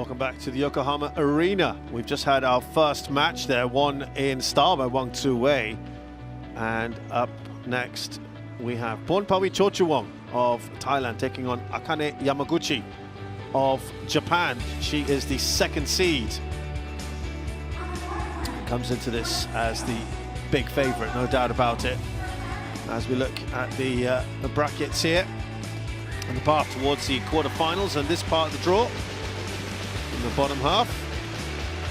Welcome back to the Yokohama Arena. We've just had our first match there, won in style by Wang Tzu-wei. And up next, we have Pornpawee Chochuwong of Thailand taking on Akane Yamaguchi of Japan. She is the second seed. Comes into this as the big favorite, no doubt about it. As we look at the brackets here and the path towards the quarterfinals and this part of the draw. In the bottom half,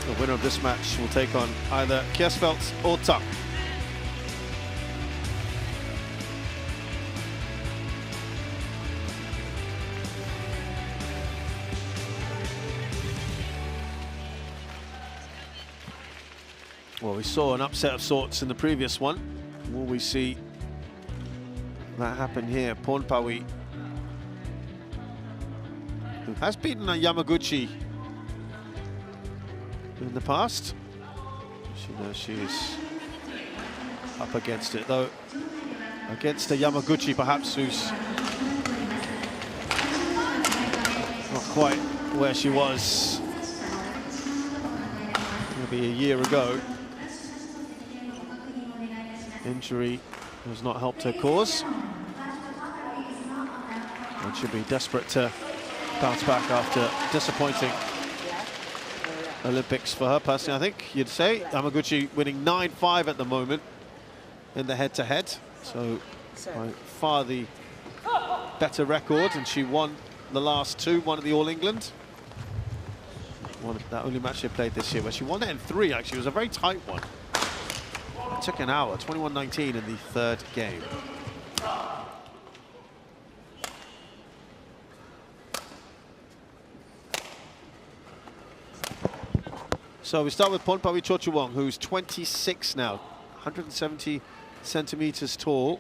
the winner of this match will take on either Kiersfeldt or Tuck. Well, we saw an upset of sorts in the previous one. Will we see that happen here? Pornpawee, who has beaten Yamaguchi in the past. She knows she's up against it, though. Against a Yamaguchi, perhaps, who's not quite where she was maybe a year ago. Injury has not helped her cause. And she'll be desperate to bounce back after disappointing Olympics for her, personally, I think you'd say. Yamaguchi winning 9-5 at the moment in the head-to-head. So by far the better record, and she won the last two, one at the All England. One of that only match she played this year, where she won it in 3, actually. It was a very tight one. It took an hour, 21-19 in the third game. So we start with Pornpawee Chochuwong, who's 26 now, 170 centimeters tall.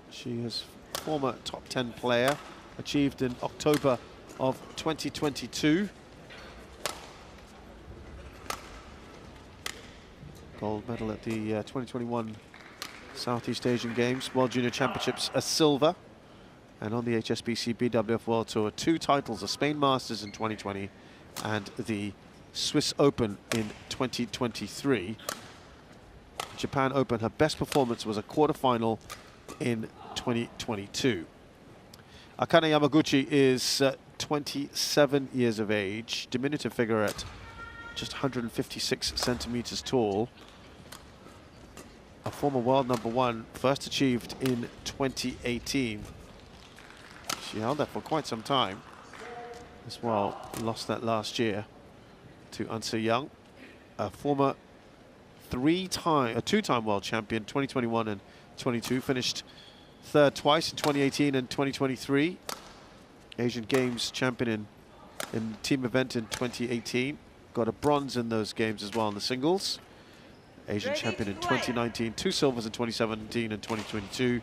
She is former top 10 player, achieved in October of 2022. Gold medal at the 2021 Southeast Asian Games, World Junior Championships, a silver. And on the HSBC BWF World Tour, 2 titles, the Spain Masters in 2020 and the Swiss Open in 2023. Japan Open, her best performance was a quarterfinal in 2022. Akane Yamaguchi is 27 years of age, diminutive figure at just 156 centimeters tall. A former world #1, first achieved in 2018. She held that for quite some time as well, lost that last year to Young, a former two-time world champion, 2021 and 22, finished third twice in 2018 and 2023. Asian Games champion in team event in 2018, got a bronze in those games as well in the singles. Asian champion in 2019, 2 silvers in 2017 and 2022,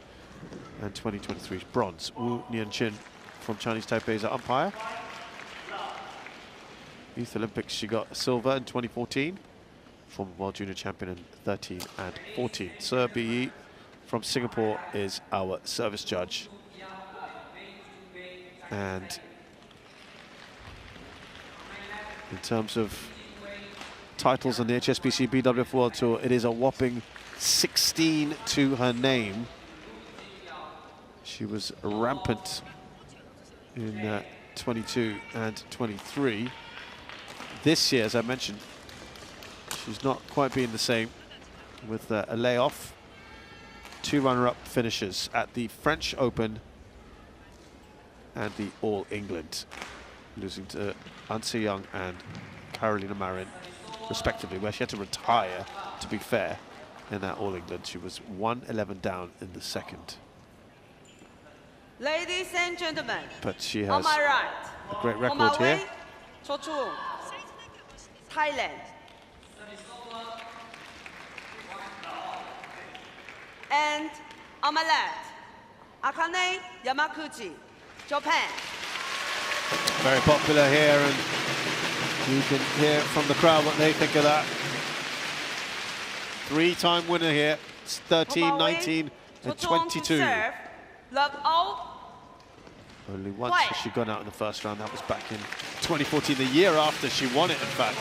and 2023 bronze. Wu Nianchin from Chinese Taipei is an umpire. Youth Olympics, she got a silver in 2014. Former world junior champion in 13 and 14. Sir B.E. from Singapore is our service judge. And in terms of titles on the HSBC BWF World Tour, it is a whopping 16 to her name. She was rampant in 22 and 23. This year, as I mentioned, she's not quite being the same, with a layoff. 2 runner-up finishes at the French Open and the All England, losing to Young and Carolina Marin, respectively, where she had to retire, to be fair, in that All England. She was 1-11 down in the second. Ladies and gentlemen, but she has on my right, a great record here. Chochuwong, Thailand. And on my left, Akane Yamaguchi, Japan. Very popular here, and you can hear from the crowd what they think of that. 3-time winner here. It's 13, 19, and 22. Love all. Only once has she gone out in the first round. That was back in 2014, the year after she won it, in fact.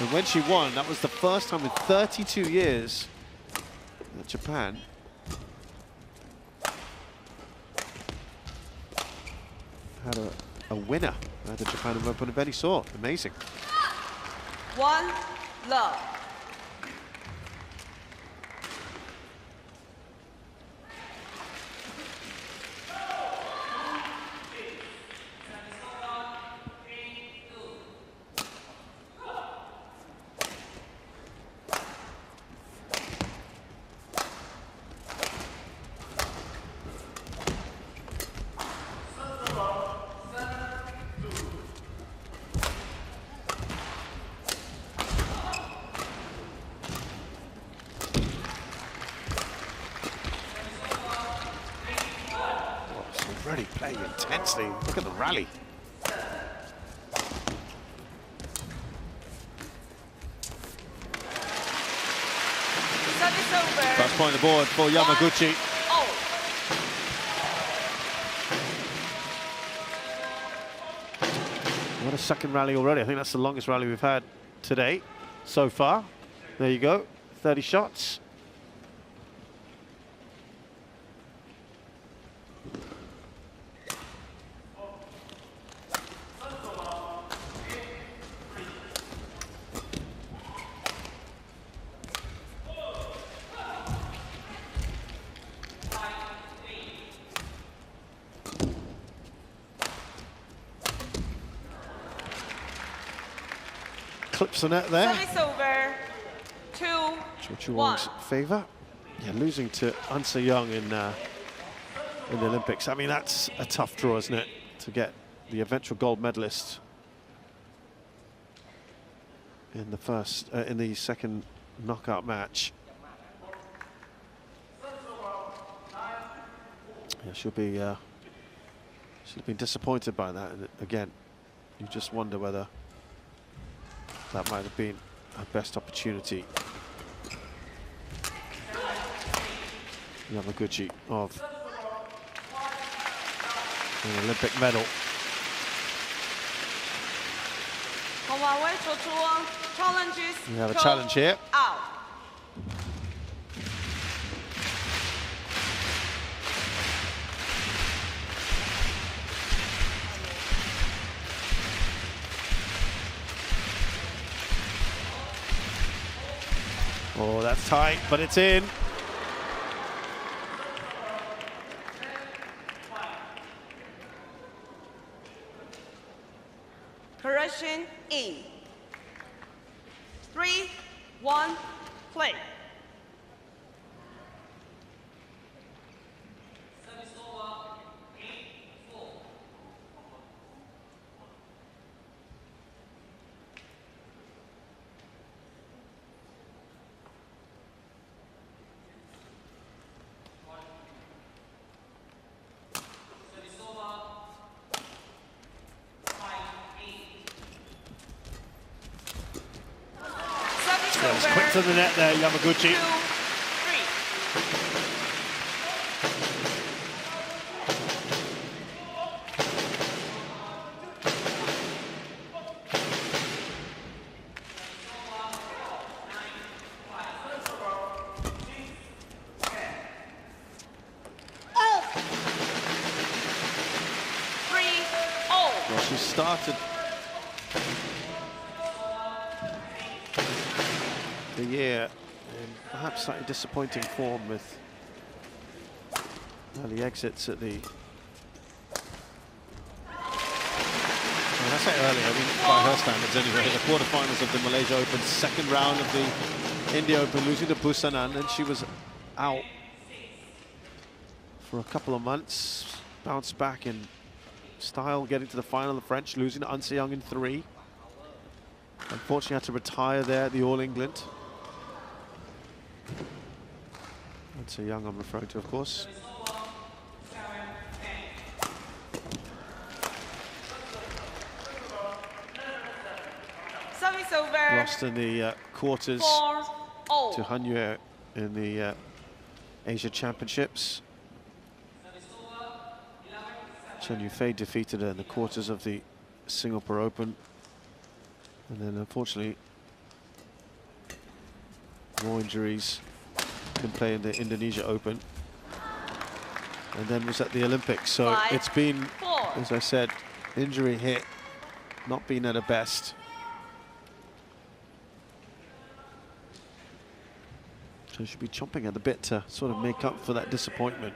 And when she won, that was the first time in 32 years that Japan had a winner at the Japan Open of any sort. Amazing. 1 love. Already playing intensely. Look at the rally. Service over. First point on the board for Yamaguchi. Oh. What a second rally already. I think that's the longest rally we've had today so far. There you go, 30 shots. Clips the net there. Service over. 2-1. favour. Yeah, losing to Ansa Young in the Olympics. I mean, that's a tough draw, isn't it? To get the eventual gold medalist in the second knockout match. Yeah, she'll be disappointed by that. And again, you just wonder whether that might have been her best opportunity. Yamaguchi of an Olympic medal. Pornpawee Chochuwong challenges. We have a challenge here. Out. Oh, that's tight, but it's in. Correction in. 3-1, play. It's quick to the net there, Yamaguchi. 3-0. Well, she started the year in perhaps slightly disappointing form with early exits at the... Well, I say early, I mean by her standards anyway, the quarterfinals of the Malaysia Open, second round of the India Open, losing to Busanan, and she was out for a couple of months, bounced back in style, getting to the final of the French, losing to Ansa Young in 3. Unfortunately had to retire there at the All England. Ansa Young I'm referring to, of course. Service over. Lost in the quarters 4-0. to Han Yue in the Asia Championships. Chen Yufei defeated her in the quarters of the Singapore Open. And then unfortunately, more injuries. Can play in the Indonesia Open. And then was at the Olympics. So it's been, as I said, injury hit, not been at her best. So she'll be chomping at the bit to sort of make up for that disappointment.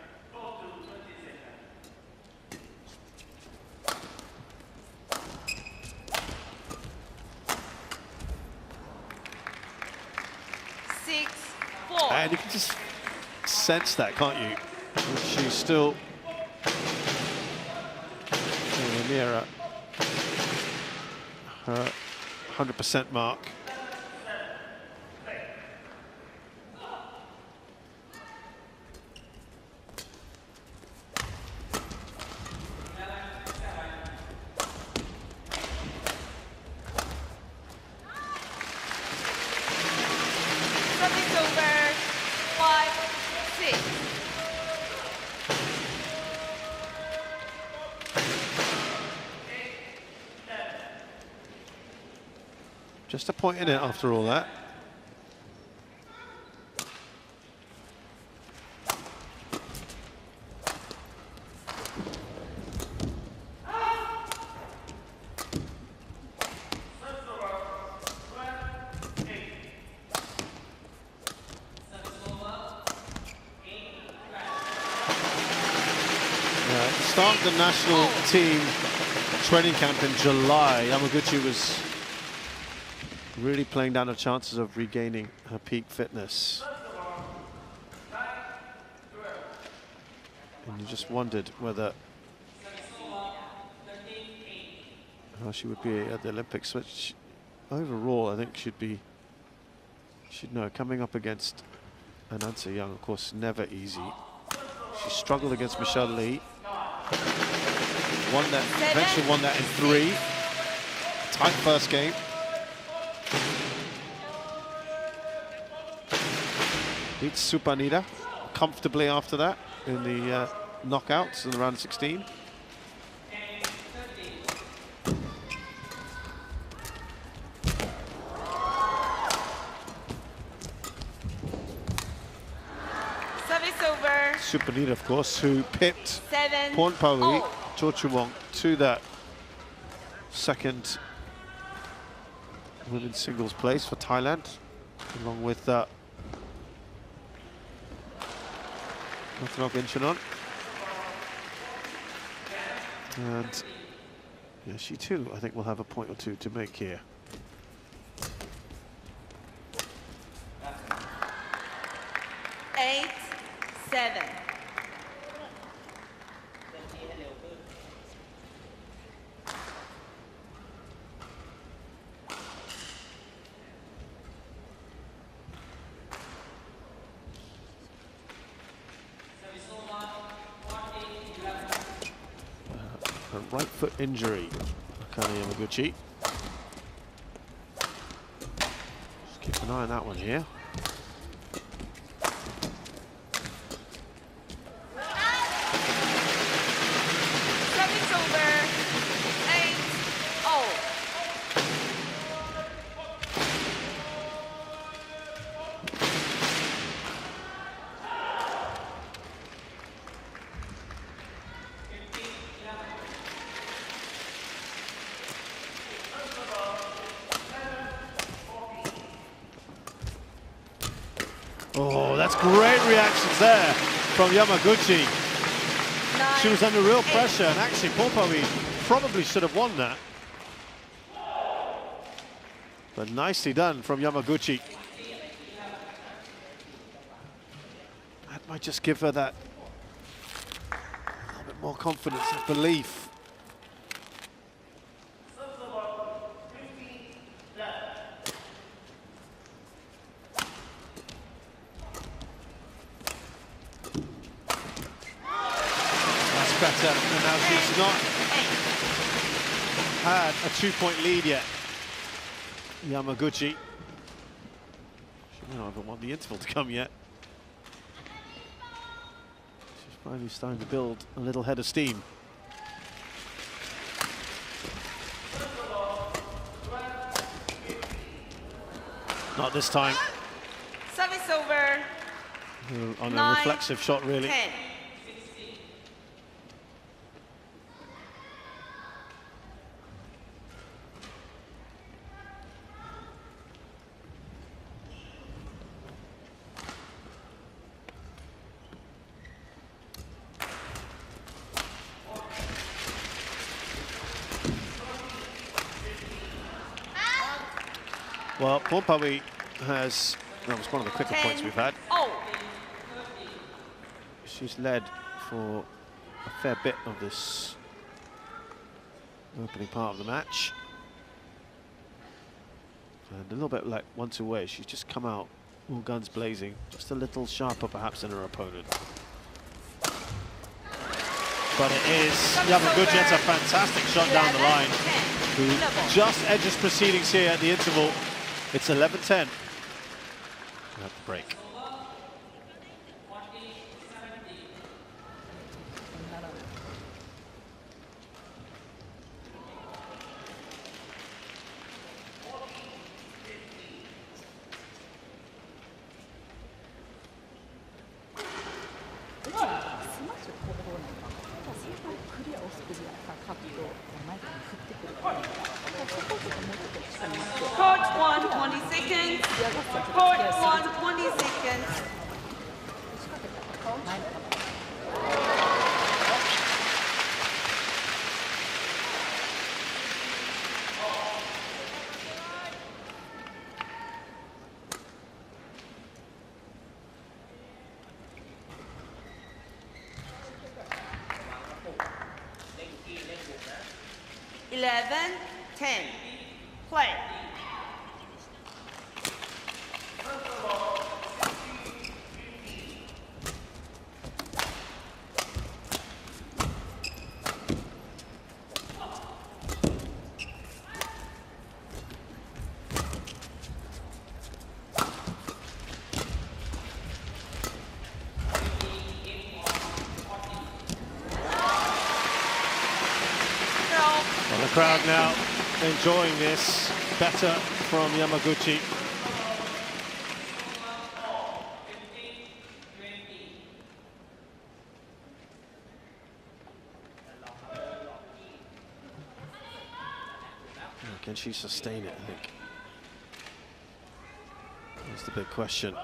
And you can just sense that, can't you? She's still near her 100% mark. Just a point in it after all that. At the start of the national team training camp in July, Yamaguchi was really playing down her chances of regaining her peak fitness. And you just wondered whether how she would be at the Olympics, which overall I think should know, coming up against Anansa Young, of course, never easy. She struggled against Michelle Lee. Won that, eventually won that in 3. Tight first game. Beats Supanida comfortably after that in the knockouts in the round of 16. Service over. Supanida, of course, who pipped Pornpawee Chochuwong to that second women's singles place for Thailand, along with Incheon. And yeah, she too, I think, will have a point or two to make here. Eight, 7. A right foot injury, Akane Yamaguchi. Just keep an eye on that one here. Service over. 8-0. Oh, that's great reactions there from Yamaguchi. She was under real pressure, and actually Pornpawee probably should have won that. But nicely done from Yamaguchi. That might just give her that a little bit more confidence and belief. Better, and now she's not had a 2-point lead yet. Yamaguchi. She may not even want the interval to come yet. She's finally starting to build a little head of steam. Not this time. Service over. On a 9, reflexive shot, really. 10. Well, Pornpawee has, that was one of the quicker points we've had. Oh. She's led for a fair bit of this opening part of the match. And a little bit like once away, she's just come out all guns blazing, just a little sharper perhaps than her opponent. But it is Yamaguchi. It's a fantastic shot down the line. Who just edges proceedings here at the interval. It's 11-10 at the break. Court 1, 20 seconds. Court 1, 20 seconds. Eleven, 10. Play. Well, the crowd now enjoying this better from Yamaguchi. Can she sustain it, I think? That's the big question.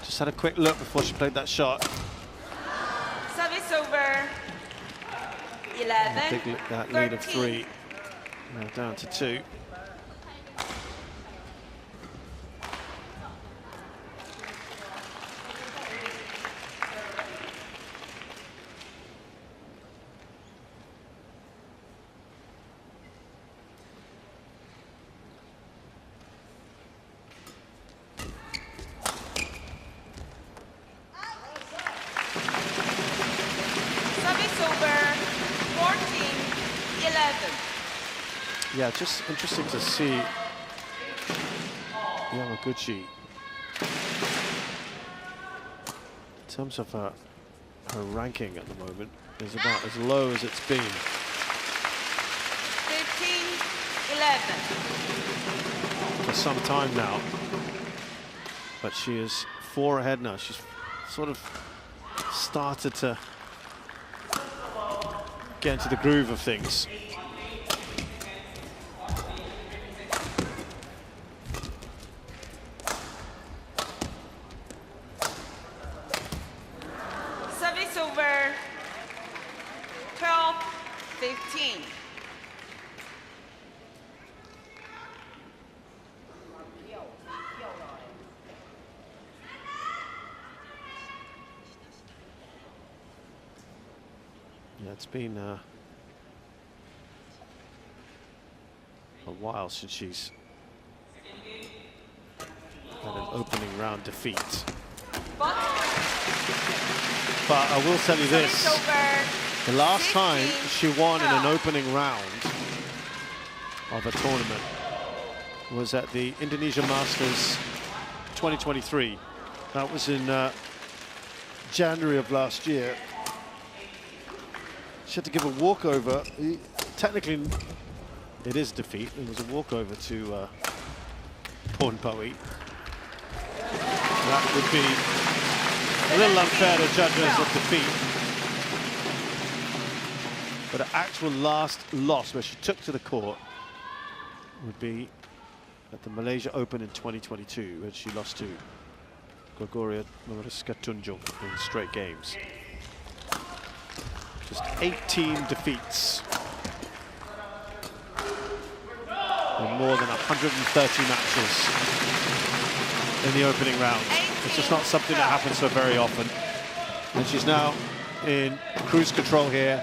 Just had a quick look before she played that shot. Service over. 11, Big that lead of 13. 3. Now down to 2. Service over. 14, 11. Yeah, just interesting to see Yamaguchi in terms of her ranking at the moment is about as low as it's been. 15, 11. For some time now, but she is 4 ahead now. She's sort of started to get into the groove of things. Service over. 12, 15. Yeah, it's been a while since she's had an opening round defeat. But I will tell you this, the last time she won in an opening round of a tournament was at the Indonesia Masters 2023. That was in January of last year. She had to give a walkover. Technically, it is defeat. It was a walkover to Pornpawee. That would be a little unfair to judge her as a defeat. But her actual last loss, where she took to the court, would be at the Malaysia Open in 2022, where she lost to Gregoria Mariska Tunjung in straight games. Just 18 defeats in more than 130 matches in the opening round. It's just not something that happens so very often. And she's now in cruise control here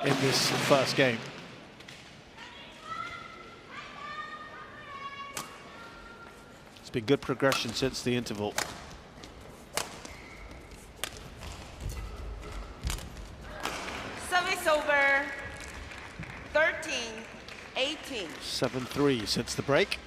in this first game. It's been good progression since the interval. Service over. 13-18. 7-3 since the break.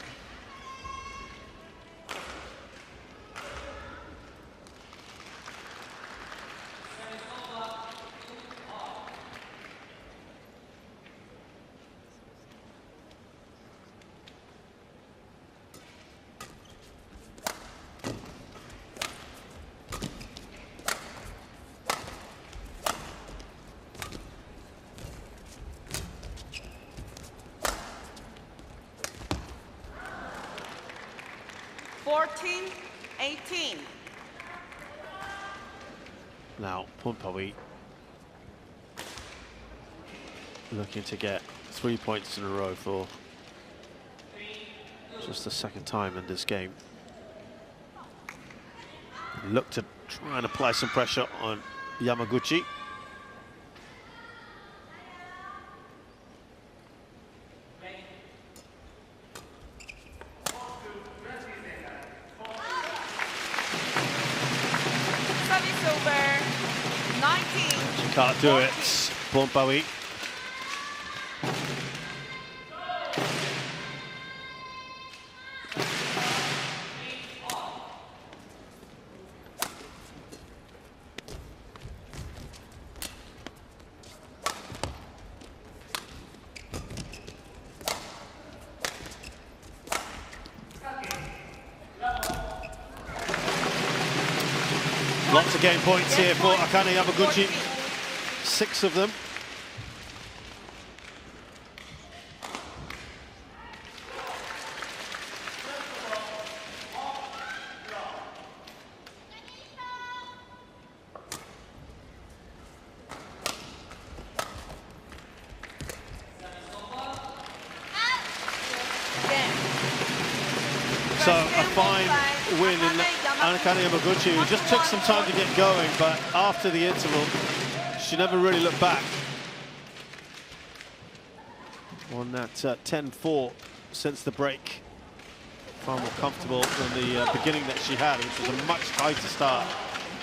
Now, Pornpawee looking to get 3 points in a row for just the second time in this game. Look to try and apply some pressure on Yamaguchi. Can't do it, Pornpawee. Lots of game points here for Akane Yamaguchi. 6 of them. So a fine win in Akane Yamaguchi, who just took some time to get going, but after the interval, she never really looked back on that 10-4 since the break. Far more comfortable than the beginning that she had, which was a much tighter start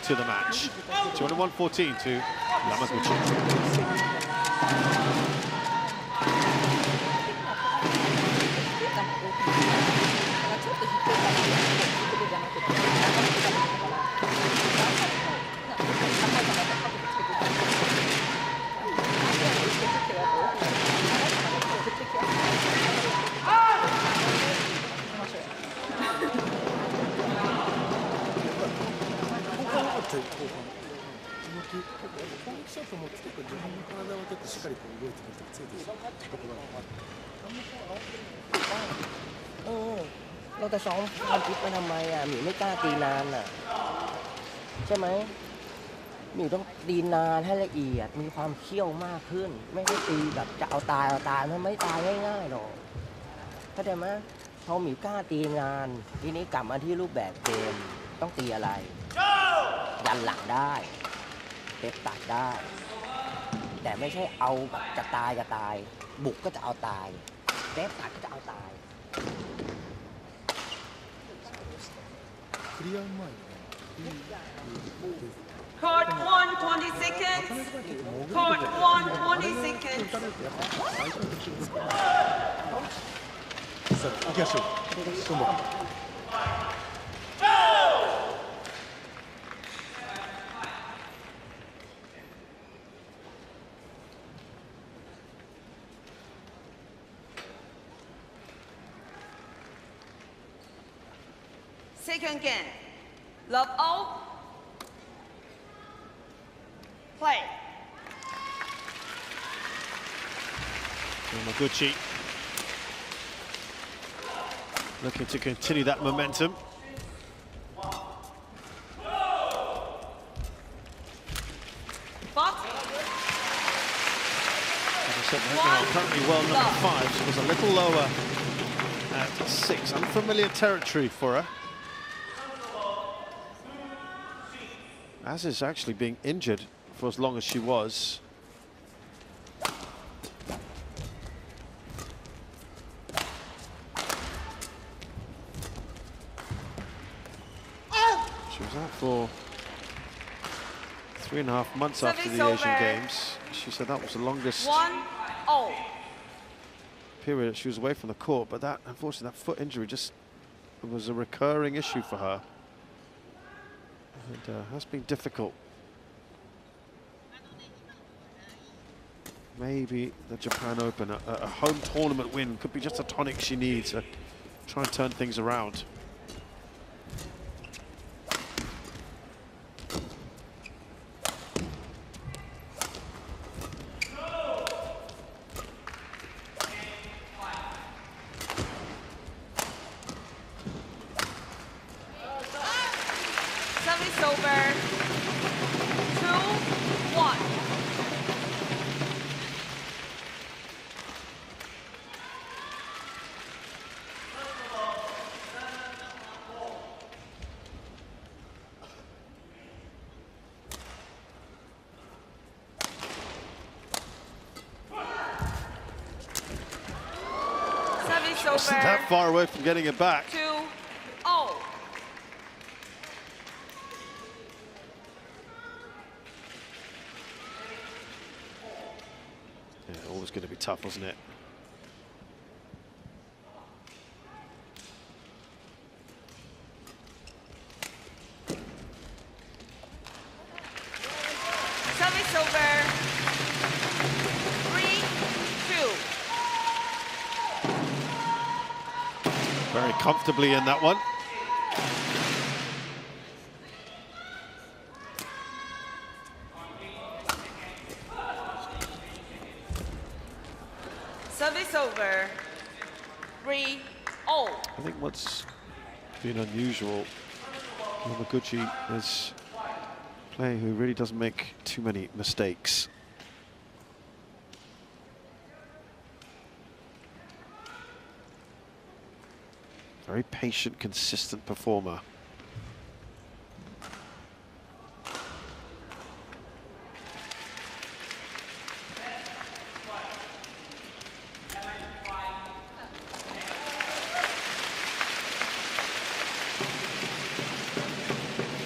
to the match. 21-14 to Yamaguchi.เราจะซ้อมความคิดไปทำไมอ่ะหมีไม่กล้าตีนานอ่ะใช่ไหมหมีต้องตีนานให้ละเอียดมีความเขี้ยวมากขึ้นไม่ได้ตีแบบจะเอาตายมันไม่ตายง่ายๆหรอกเข้าใจไหมพอหมีกล้าตีนานทีนี้กลับมาที่รูปแบบเกมต้องตีอะไรยันหลังได้เล็บตัดได้ แต่ไม่ใช่เอาแบบจะตายบุกก็จะเอาตาย เซฟตัดก็จะเอาตาย クリアうまいね。 Court 1, 20 seconds. Court 1, 20 seconds. さあ、行きましょう。どうも。 Second game. Love all. Play. Yamaguchi looking to continue that momentum. But As I said, currently world number 5, so it was a little lower at 6. Unfamiliar territory for her. As is actually being injured for as long as she was. She was out for 3.5 months after the Asian Games. She said that was the longest 1-0. period she was away from the court, but that, unfortunately, that foot injury just was a recurring issue for her. And has been difficult. Maybe the Japan Open, a home tournament win, could be just a tonic she needs to try and turn things around. Service over. 2-1. Service Wasn't over. that far away from getting it back. 2-0. Yeah, always going to be tough, wasn't it? Service over. 3-2. Very comfortably in that one. Service over. 3-0. I think what's been unusual, Yamaguchi is a player who really doesn't make too many mistakes. Very patient, consistent performer.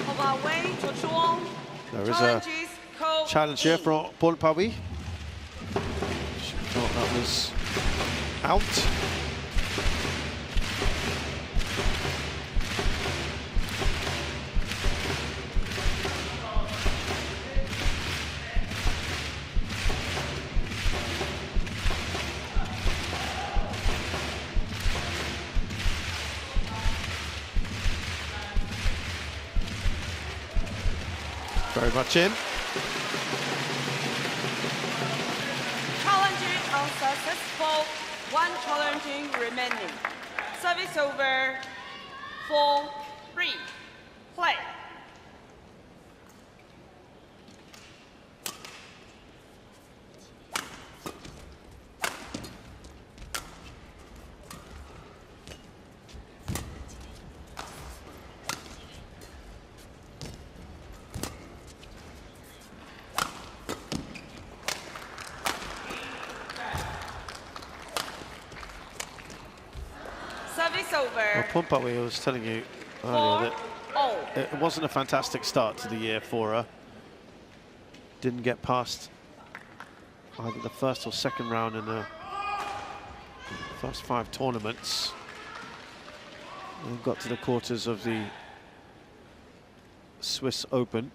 Pornpawee Chochuwong. There is a Challenges code challenge here E. for Pornpawee. She thought that was out. Very much in. Challenging unsuccessful. 1 challenging remaining. Service over. 4-3. Play. over. Well, Pornpawee, I was telling you earlier 4-0. that it wasn't a fantastic start to the year for her. Didn't get past either the first or second round in the first 5 tournaments. And got to the quarters of the Swiss Open.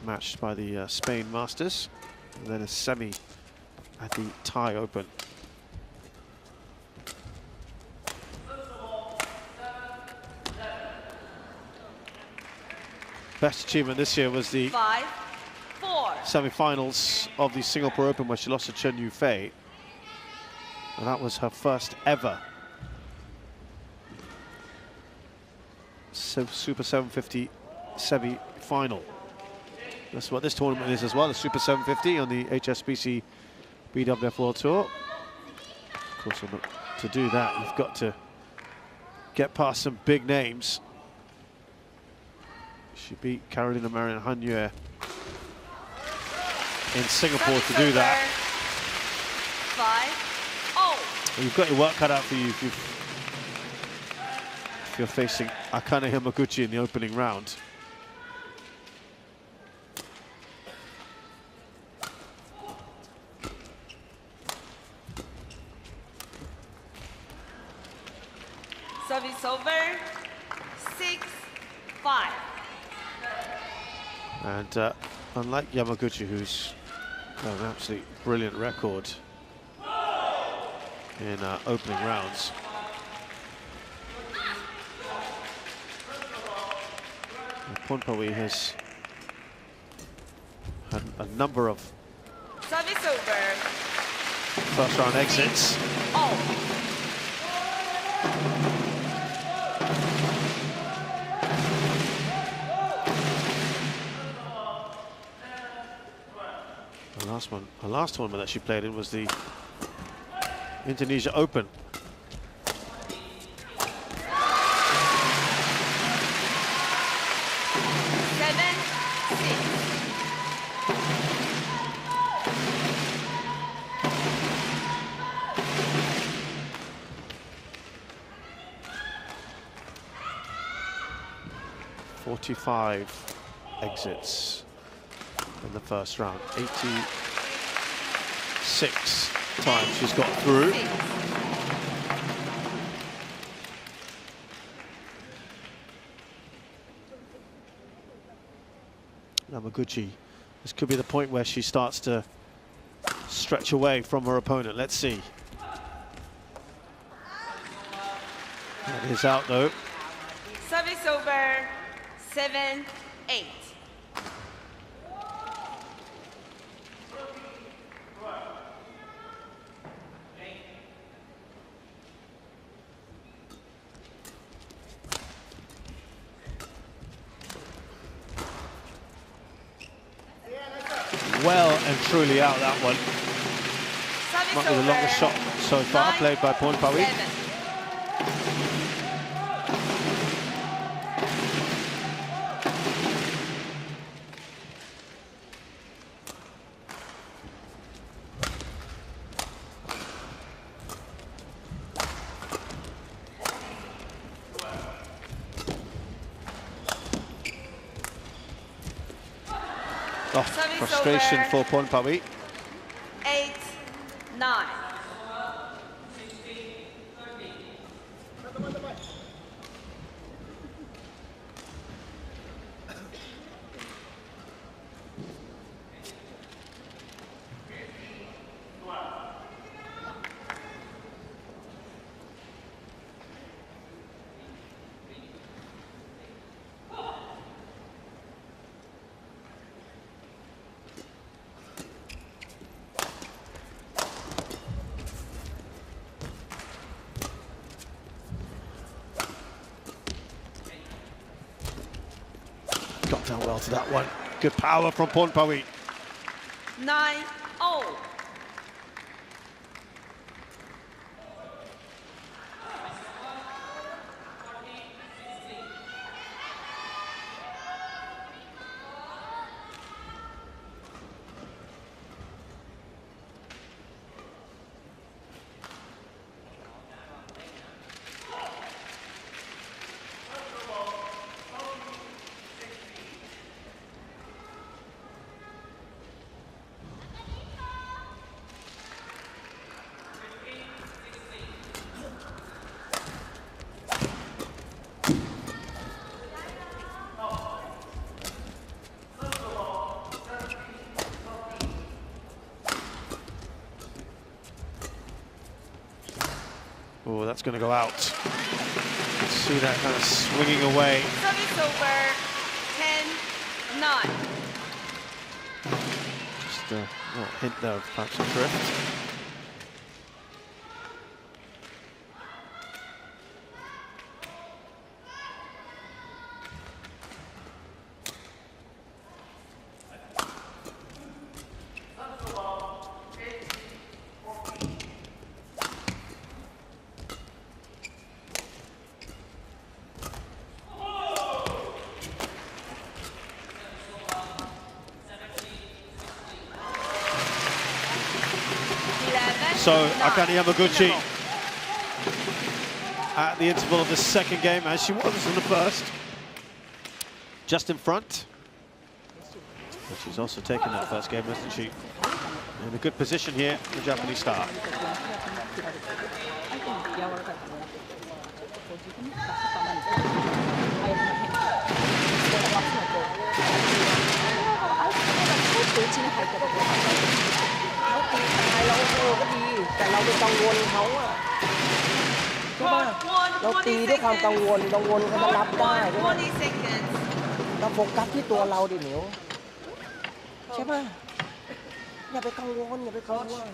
Matched by the Spain Masters, and then a semi at the Thai Open. Best achievement this year was the 5-4. semi-finals of the Singapore Open, where she lost to Chen Yufei, and that was her first ever Super 750 semi-final. That's what this tournament is as well, the Super 750 on the HSBC BWF World Tour. Of course, to do that, you've got to get past some big names. She beat Carolina Marin Hanyue in Singapore to do that. 5-0. Well, you've got your work cut out for you if you're facing Akane Yamaguchi in the opening round. Service over. 6-5. And unlike Yamaguchi, who's got an absolutely brilliant record in opening rounds, Pornpawee has had a number of Service over. first round exits. Oh. The last tournament that she played in was the Indonesia Open. .45 exits in the first round. 86 times she's got through. Yamaguchi, this could be the point where she starts to stretch away from her opponent. Let's see. That is out though. Service over. 7-8. Well and truly out that one. Service Might be the longest shot so far played by Pornpawee. 9-7. Oh, Service frustration over. for Pornpawee. 8-9. Got down well to that one. Good power from Pornpawee. 9-0. that's going to go out. See that kind of swinging away. Service over. 10-9. Just a little hint there of perhaps a drift. So Akane Yamaguchi at the interval of the second game, as she was in the first, just in front. But she's also taken that first game, hasn't she? In a good position here, the Japanese star.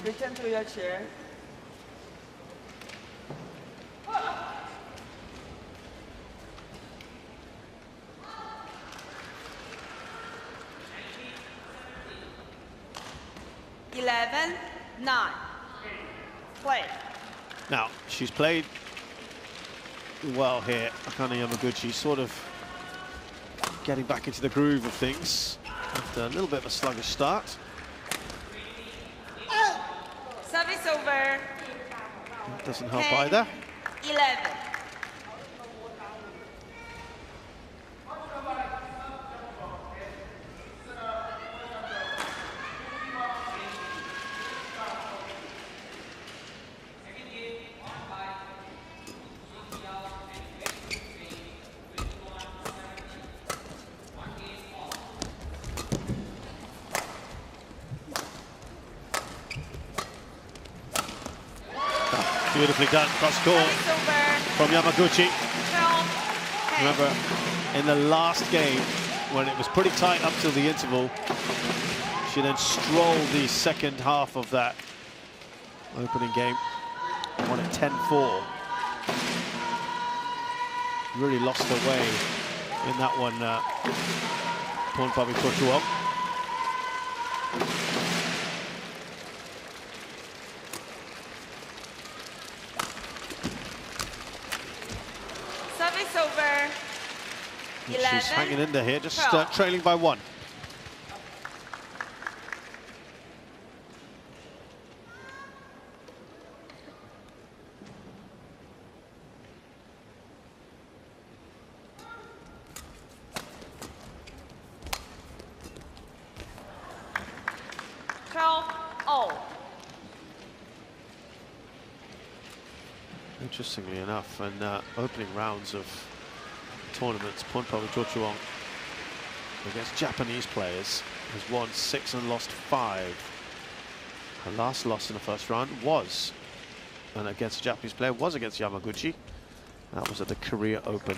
Return to your chair. Play. Now, she's played well here, Akane Yamaguchi, sort of getting back into the groove of things after a little bit of a sluggish start. Service over. That doesn't help either. 11. Beautifully done, cross court from Yamaguchi. Remember, in the last game, when it was pretty tight up till the interval, she then strolled the second half of that opening game, won it 10-4. Really lost her way in that one, Pornpawee Chochuwong. Over. 11, she's hanging in there here, just trailing by 1. Interestingly enough, in opening rounds of tournaments, Pornpawee Chochuwong against Japanese players has won 6 and lost 5. Her last loss in the first round was, and against a Japanese player, was against Yamaguchi. That was at the Korea Open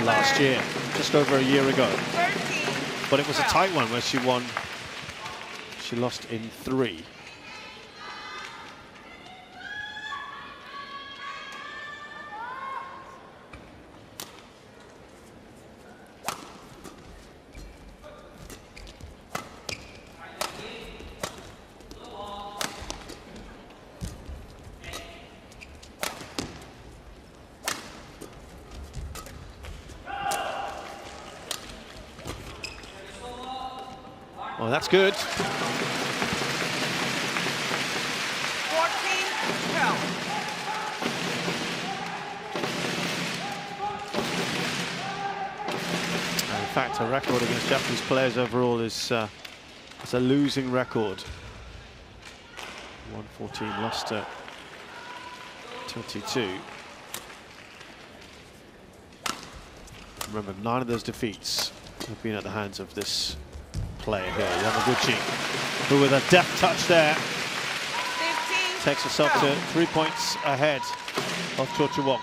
last year, just over a year ago. 13, but it was a tight one where she won. She lost in 3. Well, that's good. 14-12. In fact, her record against Japanese players overall is a losing record. 114 lost to 22. Remember, 9 of those defeats have been at the hands of this player here, Yamaguchi, who with a deft touch there 15, takes herself to 3 points ahead. of Chochuwong.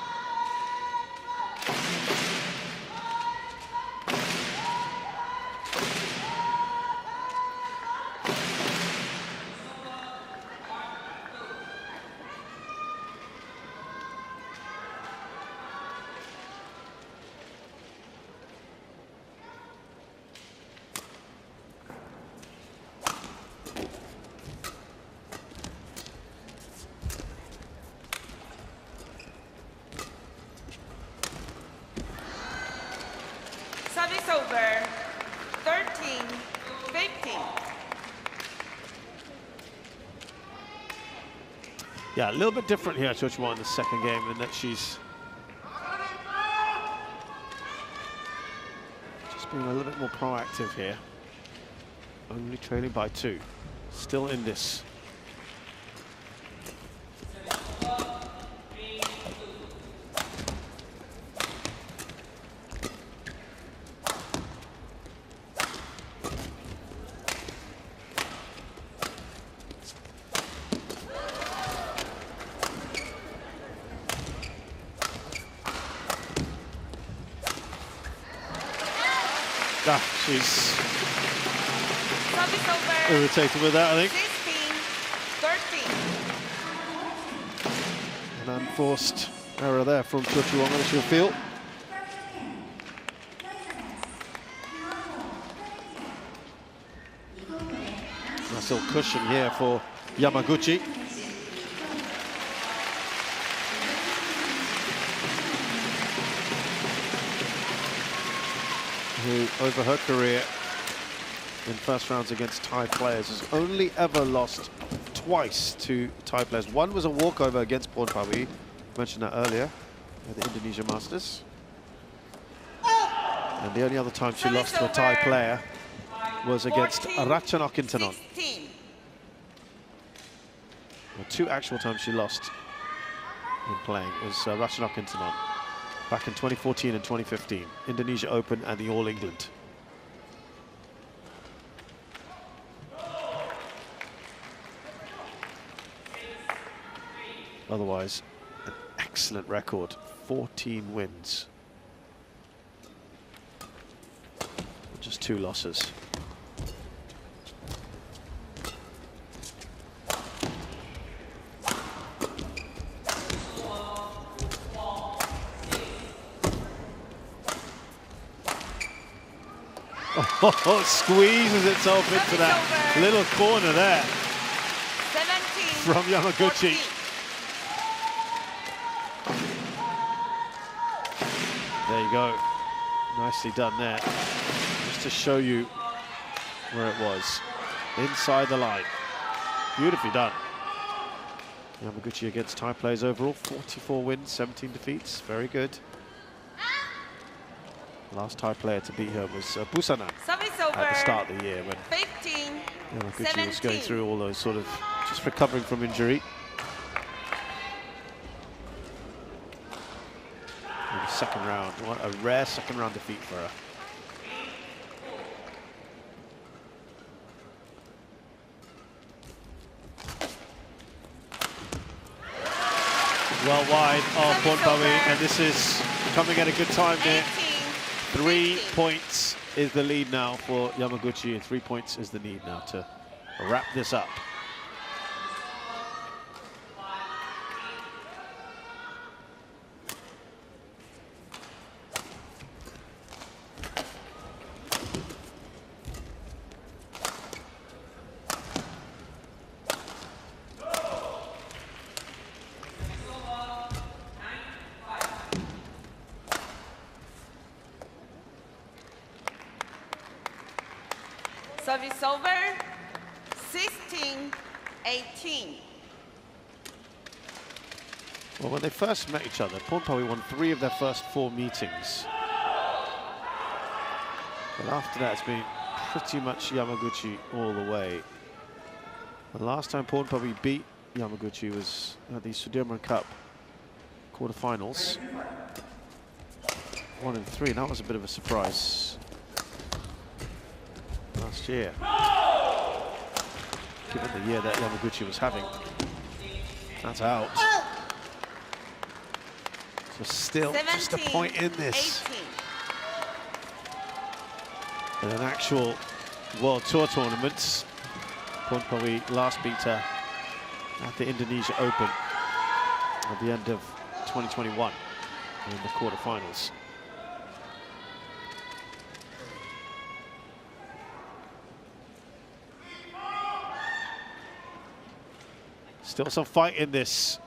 Service over. 13-15. Yeah, a little bit different here, Chochuwong, in the second game, in that she's just being a little bit more proactive here. Only trailing by 2. Still in this. She's Service over. irritated with that, I think. 16-13. An unforced error there from Chochuwong, as she'll feel. Nice little cushion here for Yamaguchi. Who, over her career in first rounds against Thai players, has only ever lost twice to Thai players. One was a walkover against Pornpawee, mentioned that earlier, at the Indonesia Masters. And the only other time she lost to a Thai player was against Ratchanok Intanon. 16. Well, 2 actual times she lost in playing was Ratchanok Intanon. Back in 2014 and 2015, Indonesia Open and the All England. Otherwise, an excellent record, 14 wins. Just 2 losses. Oh, squeezes itself into that little corner there 17 from Yamaguchi. 14. There you go. Nicely done there. Just to show you where it was. Inside the line. Beautifully done. Yamaguchi against Thai players overall. 44 wins, 17 defeats. Very good. Last Thai player to beat her was Busanan Service over. at the start of the year when 15. Yamaguchi was going through all those sort of just recovering from injury. In the second round, what a rare second round defeat for her. Well wide of Pornpawee, and this is coming at a good time there. 3 points is the lead now for Yamaguchi, and 3 points is the need now to wrap this up. Service over. 16-18. Well, when they first met each other, Pornpawee won 3 of their first 4 meetings. But after that, it's been pretty much Yamaguchi all the way. The last time Pornpawee beat Yamaguchi was at the Sudirman Cup quarterfinals. 1-3, and that was a bit of a surprise last year, given the year that Yamaguchi was having. That's out. So still just a point in this. 18. In an actual World Tour tournament, Pornpawee last beat her at the Indonesia Open at the end of 2021 in the quarterfinals. Still some fight in this.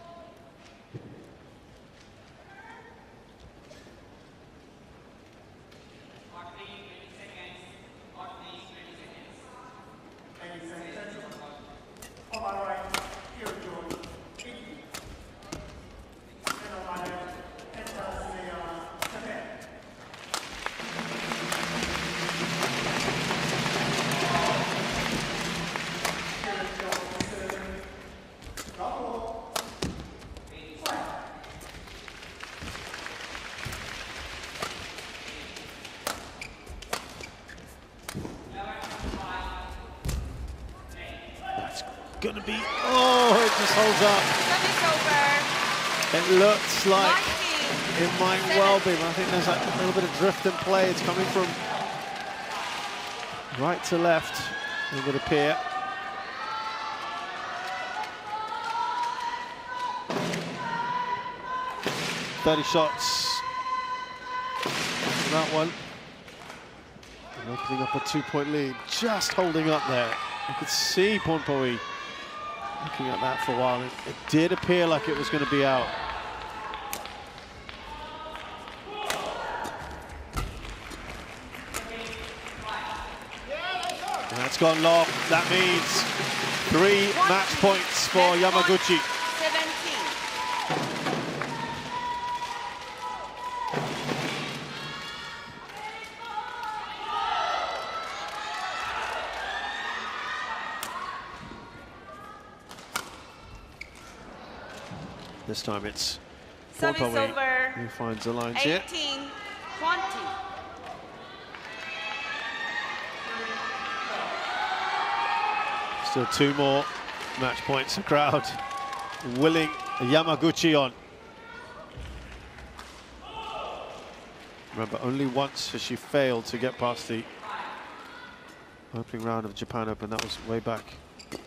Gonna be, oh, it just holds up. It looks like it might well be, but I think there's a little bit of drift in play. It's coming from right to left, it would appear. "30 shots for that one. And opening up a 2-point lead, just holding up there. You could see Pornpawee looking at that for a while. It did appear like it was going to be out. And that's gone long. That means 3 match points for Yamaguchi. 17. This time it's Service Pornpawee over. who finds the lines here. 18, 20. Still 2 more match points. The crowd willing Yamaguchi on. Remember, only once has she failed to get past the opening round of Japan Open. That was way back in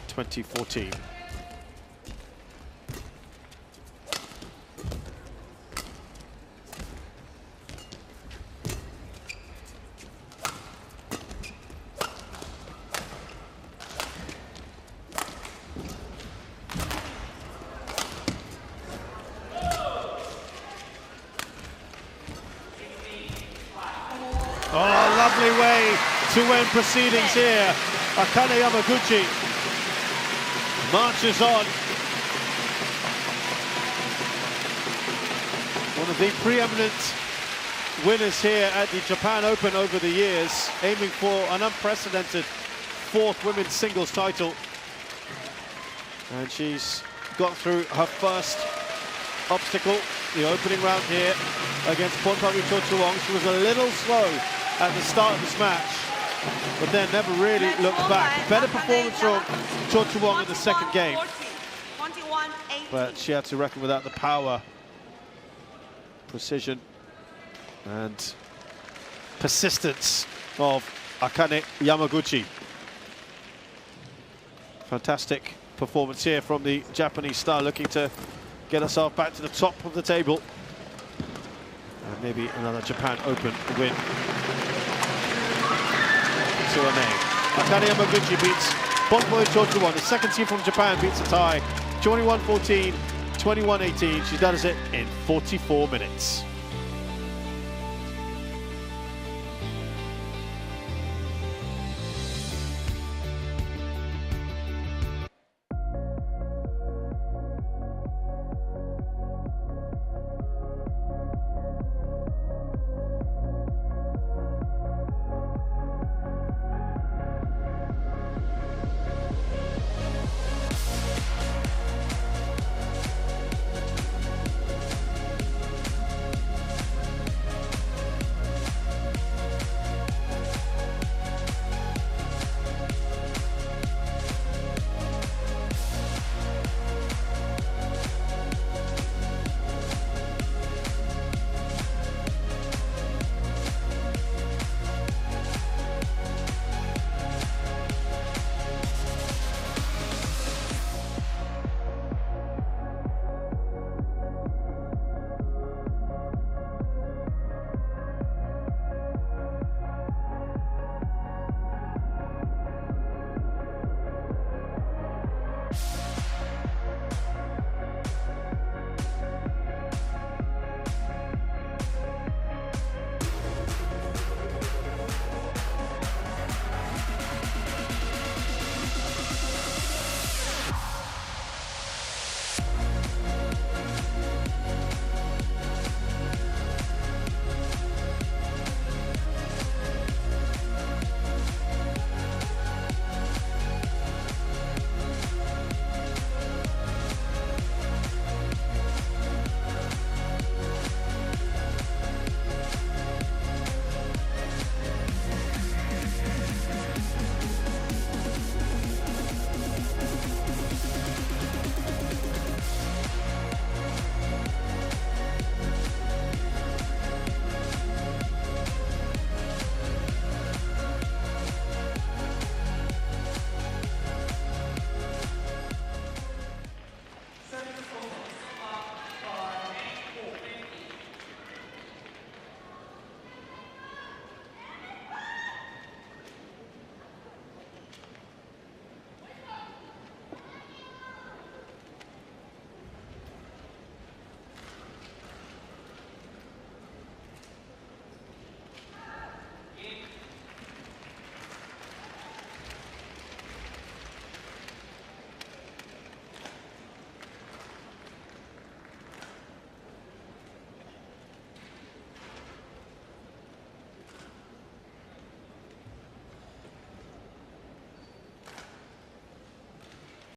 2014. Oh, lovely way to win proceedings here. Akane Yamaguchi marches on. One of the preeminent winners here at the Japan Open over the years, aiming for an unprecedented 4th women's singles title. And she's got through her first obstacle, the opening round here against Pornpawee Chochuwong. She was a little slow at the start of this match, but then never really looked back. Better performance from Chochuwong in the second game, but she had to reckon without the power, precision and persistence of Akane Yamaguchi. Fantastic performance here from the Japanese star, looking to get herself back to the top of the table. And maybe another Japan Open win to her name. Akane Yamaguchi beats Pornpawee Chochuwong. The second team from Japan beats a tie. 21-14, 21-18. She does it in 44 minutes.